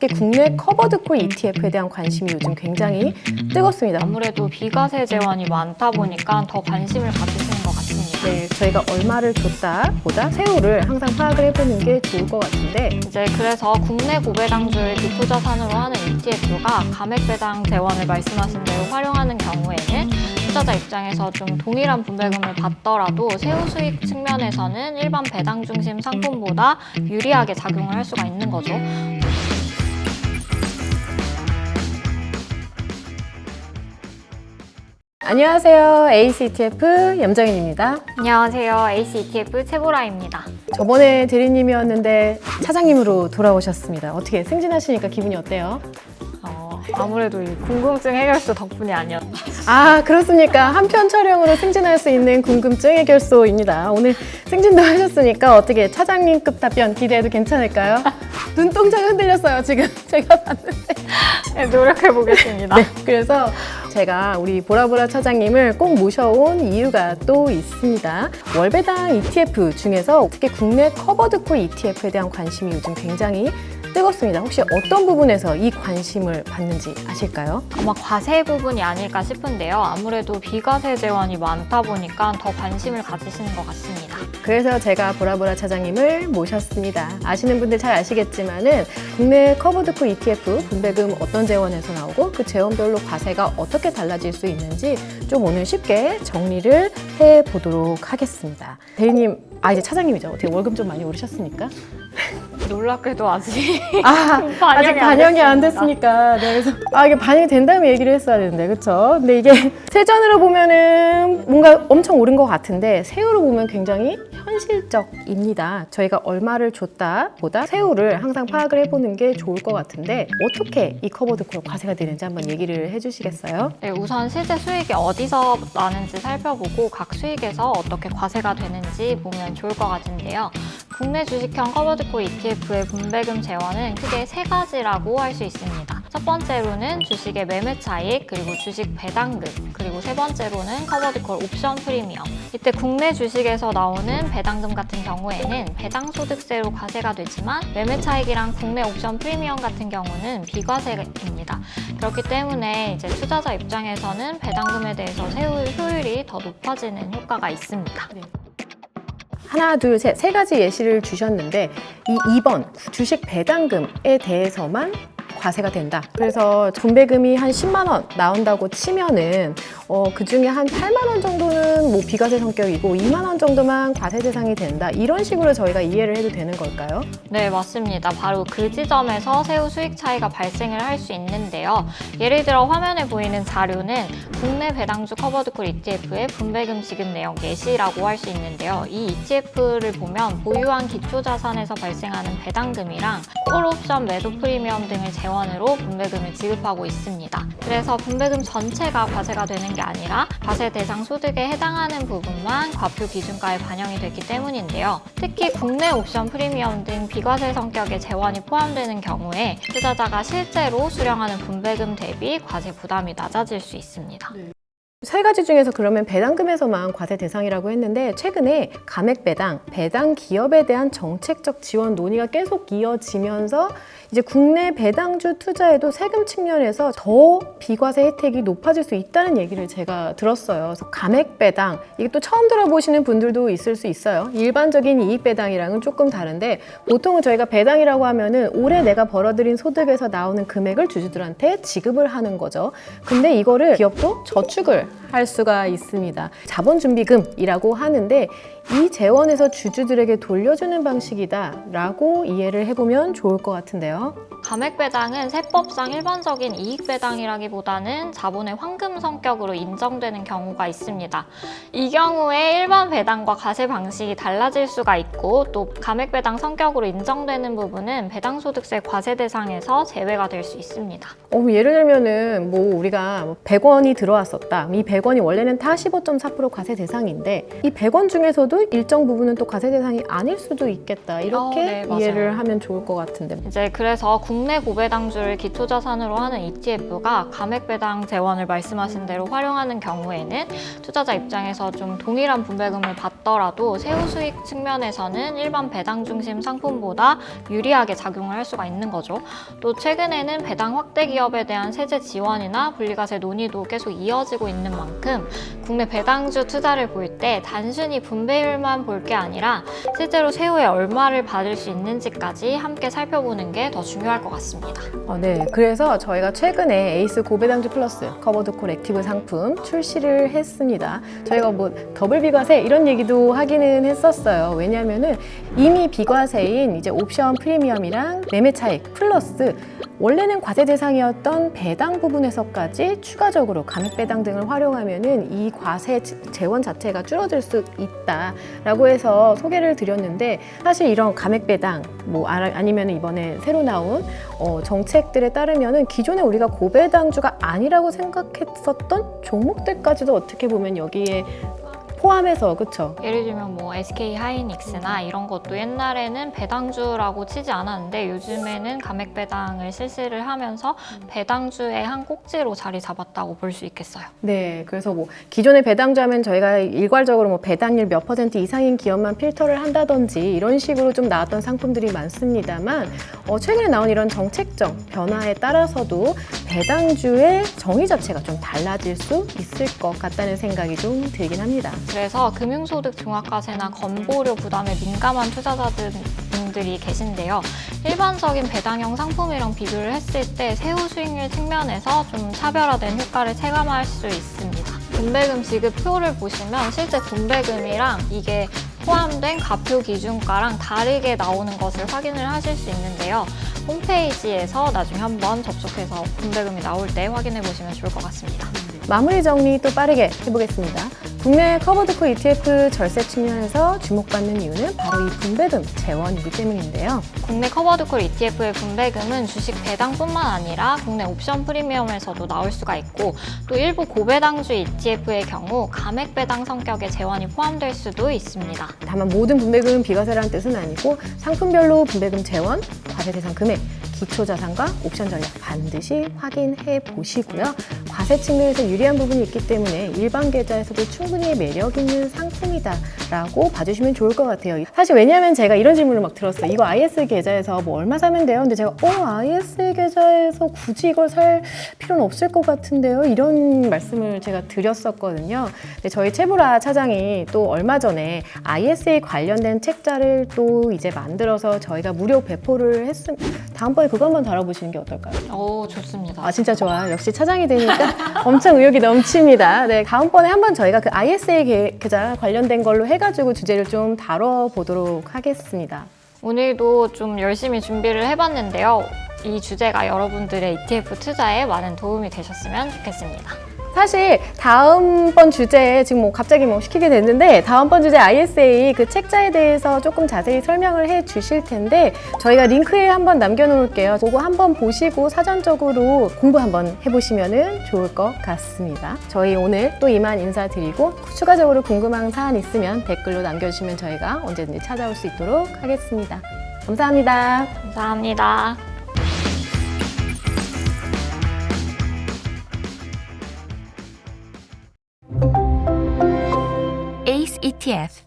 특히 국내 커버드콜 ETF에 대한 관심이 요즘 굉장히 뜨겁습니다. 아무래도 비과세 재원이 많다 보니까 더 관심을 가지시는 것 같습니다. 네, 저희가 얼마를 줬다 보다 세후를 항상 파악을 해보는 게 좋을 것 같은데 이제 그래서 국내 고배당주를 기초자산으로 하는 ETF가 감액배당 재원을 말씀하신 대로 활용하는 경우에는 투자자 입장에서 좀 동일한 분배금을 받더라도 세후 수익 측면에서는 일반 배당 중심 상품보다 유리하게 작용을 할 수가 있는 거죠. 안녕하세요. 에이스 ETF 염정인입니다. 안녕하세요. 에이스 ETF 최보라입니다. 저번에 대리님이었는데 차장님으로 돌아오셨습니다. 어떻게 승진하시니까 기분이 어때요? 아무래도 이 궁금증 해결소 덕분이 아니었나. 아, 그렇습니까? 한편 촬영으로 승진할 수 있는 궁금증 해결소입니다. 오늘 승진도 하셨으니까 어떻게 차장님급 답변 기대해도 괜찮을까요? 눈동자가 흔들렸어요, 지금. 제가 봤는데. 네, 노력해보겠습니다. 네, 그래서 제가 우리 보라보라 차장님을 꼭 모셔온 이유가 또 있습니다. 월배당 ETF 중에서 특히 국내 커버드콜 ETF에 대한 관심이 요즘 굉장히 뜨겁습니다. 혹시 어떤 부분에서 이 관심을 받는지 아실까요? 아마 과세 부분이 아닐까 싶은데요. 아무래도 비과세 재원이 많다 보니까 더 관심을 가지시는 것 같습니다. 그래서 제가 보라보라 차장님을 모셨습니다. 아시는 분들 잘 아시겠지만은 국내 커버드콜 ETF 분배금 어떤 재원에서 나오고 그 재원별로 과세가 어떻게 달라질 수 있는지 좀 오늘 쉽게 정리를 해보도록 하겠습니다. 대리님, 이제 차장님이죠. 어떻게 월급 좀 많이 오르셨습니까? 놀랍게도 아직 아직 반영이 안 됐으니까. 네, 그래서 이게 반영이 된 다음에 얘기를 했어야 되는데, 그렇죠? 근데 이게 세전으로 보면은 뭔가 엄청 오른 것 같은데 세후로 보면 굉장히 현실적입니다. 저희가 얼마를 줬다 보다 세후를 항상 파악을 해보는 게 좋을 것 같은데 어떻게 이 커버드콜 과세가 되는지 한번 얘기를 해주시겠어요? 네, 우선 실제 수익이 어디서 나는지 살펴보고 각 수익에서 어떻게 과세가 되는지 보면 좋을 것 같은데요. 국내 주식형 커버드콜 ETF의 분배금 재원은 크게 세 가지라고 할 수 있습니다. 첫 번째로는 주식의 매매 차익, 그리고 주식 배당금, 그리고 세 번째로는 커버드콜 옵션 프리미엄. 이때 국내 주식에서 나오는 배당금 같은 경우에는 배당소득세로 과세가 되지만 매매 차익이랑 국내 옵션 프리미엄 같은 경우는 비과세입니다. 그렇기 때문에 이제 투자자 입장에서는 배당금에 대해서 세후 효율이 더 높아지는 효과가 있습니다. 네. 하나, 둘, 셋, 세 가지 예시를 주셨는데 이 2번 주식 배당금에 대해서만 과세가 된다. 그래서 분배금이 한 10만 원 나온다고 치면은 그 중에 한 8만 원 정도는 뭐 비과세 성격이고 2만 원 정도만 과세 대상이 된다. 이런 식으로 저희가 이해를 해도 되는 걸까요? 네, 맞습니다. 바로 그 지점에서 세후 수익 차이가 발생을 할 수 있는데요. 예를 들어 화면에 보이는 자료는 국내 배당주 커버드콜 ETF의 분배금 지급 내역 예시라고 할 수 있는데요. 이 ETF를 보면 보유한 기초자산에서 발생하는 배당금이랑 콜옵션 매도 프리미엄 등을 재원으로 분배금을 지급하고 있습니다. 그래서 분배금 전체가 과세가 되는 게 아니라 과세 대상 소득에 해당하는 부분만 과표 기준가에 반영이 되기 때문인데요. 특히 국내 옵션 프리미엄 등 비과세 성격의 재원이 포함되는 경우에 투자자가 실제로 수령하는 분배금 대비 과세 부담이 낮아질 수 있습니다. 세 가지 중에서 그러면 배당금에서만 과세 대상이라고 했는데 최근에 감액배당, 배당 기업에 대한 정책적 지원 논의가 계속 이어지면서 이제 국내 배당주 투자에도 세금 측면에서 더 비과세 혜택이 높아질 수 있다는 얘기를 제가 들었어요. 그래서 감액배당, 이게 또 처음 들어보시는 분들도 있을 수 있어요. 일반적인 이익배당이랑은 조금 다른데 보통은 저희가 배당이라고 하면은 올해 내가 벌어들인 소득에서 나오는 금액을 주주들한테 지급을 하는 거죠. 근데 이거를 기업도 저축을 할 수가 있습니다. 자본준비금이라고 하는데 이 재원에서 주주들에게 돌려주는 방식이다 라고 이해를 해보면 좋을 것 같은데요. 감액배당은 세법상 일반적인 이익배당이라기보다는 자본의 황금 성격으로 인정되는 경우가 있습니다. 이 경우에 일반 배당과 과세 방식이 달라질 수가 있고 또 감액배당 성격으로 인정되는 부분은 배당소득세 과세 대상에서 제외가 될 수 있습니다. 예를 들면은 뭐 우리가 100원이 들어왔었다. 이 100원 100원이 원래는 다 15.4% 과세 대상인데 이 100원 중에서도 일정 부분은 또 과세 대상이 아닐 수도 있겠다. 이렇게 네, 맞아요. 이해를 하면 좋을 것 같은데. 이제 그래서 국내 고배당주를 기초자산으로 하는 ETF가 감액배당 재원을 말씀하신 대로 활용하는 경우에는 투자자 입장에서 좀 동일한 분배금을 받더라도 세후 수익 측면에서는 일반 배당 중심 상품보다 유리하게 작용을 할 수가 있는 거죠. 또 최근에는 배당 확대 기업에 대한 세제 지원이나 분리과세 논의도 계속 이어지고 있는 만큼 국내 배당주 투자를 볼 때 단순히 분배율만 볼 게 아니라 실제로 세후에 얼마를 받을 수 있는지까지 함께 살펴보는 게 더 중요할 것 같습니다. 네. 그래서 저희가 최근에 에이스 고배당주 플러스 커버드콜 액티브 상품 출시를 했습니다. 저희가 뭐 더블 비과세 이런 얘기도 하기는 했었어요. 왜냐하면은 이미 비과세인 이제 옵션 프리미엄이랑 매매 차익 플러스 원래는 과세 대상이었던 배당 부분에서까지 추가적으로 감액 배당 등을 활용하면은 이 과세 재원 자체가 줄어들 수 있다라고 해서 소개를 드렸는데 사실 이런 감액 배당 뭐 아니면 이번에 새로 나온 정책들에 따르면은 기존에 우리가 고배당주가 아니라고 생각했었던 종목들까지도 어떻게 보면 여기에 포함해서 그쵸? 예를 들면 뭐 SK 하이닉스나 이런 것도 옛날에는 배당주라고 치지 않았는데 요즘에는 감액 배당을 실시를 하면서 배당주의 한 꼭지로 자리 잡았다고 볼 수 있겠어요. 네, 그래서 뭐 기존의 배당주 하면 저희가 일괄적으로 뭐 배당률 몇 % 이상인 기업만 필터를 한다든지 이런 식으로 좀 나왔던 상품들이 많습니다만 최근에 나온 이런 정책적 변화에 따라서도 배당주의 정의 자체가 좀 달라질 수 있을 것 같다는 생각이 좀 들긴 합니다. 그래서 금융소득 종합과세나 건보료 부담에 민감한 투자자분들이 계신데요. 일반적인 배당형 상품이랑 비교를 했을 때 세후 수익률 측면에서 좀 차별화된 효과를 체감할 수 있습니다. 분배금 지급표를 보시면 실제 분배금이랑 이게 포함된 가표 기준가랑 다르게 나오는 것을 확인을 하실 수 있는데요. 홈페이지에서 나중에 한번 접속해서 분배금이 나올 때 확인해 보시면 좋을 것 같습니다. 마무리 정리 또 빠르게 해보겠습니다. 국내 커버드콜 ETF 절세 측면에서 주목받는 이유는 바로 이 분배금 재원이기 때문인데요. 국내 커버드콜 ETF의 분배금은 주식 배당뿐만 아니라 국내 옵션 프리미엄에서도 나올 수가 있고 또 일부 고배당주 ETF의 경우 감액 배당 성격의 재원이 포함될 수도 있습니다. 다만 모든 분배금은 비과세라는 뜻은 아니고 상품별로 분배금 재원, 과세 대상 금액, 기초자산과 옵션 전략 반드시 확인해 보시고요. 과세 측면에서 유리한 부분이 있기 때문에 일반 계좌에서도 충분히 매력 있는 상품이다라고 봐주시면 좋을 것 같아요. 사실 왜냐하면 제가 이런 질문을 막 들었어요. 이거 IS 계좌에서 뭐 얼마 사면 돼요? 근데 제가 IS 계좌에서 굳이 이걸 살 필요는 없을 것 같은데요? 이런 말씀을 제가 드렸었거든요. 근데 저희 최보라 차장이 또 얼마 전에 IS에 관련된 책자를 또 이제 만들어서 저희가 무료 배포를 했습니다. 다음번에 그거 한번 다뤄보시는 게 어떨까요? 오, 좋습니다. 진짜 좋아요. 역시 차장이 되니까 엄청 의욕이 넘칩니다. 네, 다음번에 한번 저희가 그 ISA 계좌 관련된 걸로 해가지고 주제를 좀 다뤄보도록 하겠습니다. 오늘도 좀 열심히 준비를 해봤는데요. 이 주제가 여러분들의 ETF 투자에 많은 도움이 되셨으면 좋겠습니다. 사실 다음번 주제에 지금 뭐 갑자기 뭐 시키게 됐는데 다음번 주제 ISA 그 책자에 대해서 조금 자세히 설명을 해 주실 텐데 저희가 링크에 한번 남겨놓을게요. 그거 한번 보시고 사전적으로 공부 한번 해보시면 좋을 것 같습니다. 저희 오늘 또 이만 인사드리고 추가적으로 궁금한 사안 있으면 댓글로 남겨주시면 저희가 언제든지 찾아올 수 있도록 하겠습니다. 감사합니다. 감사합니다. ACE ETF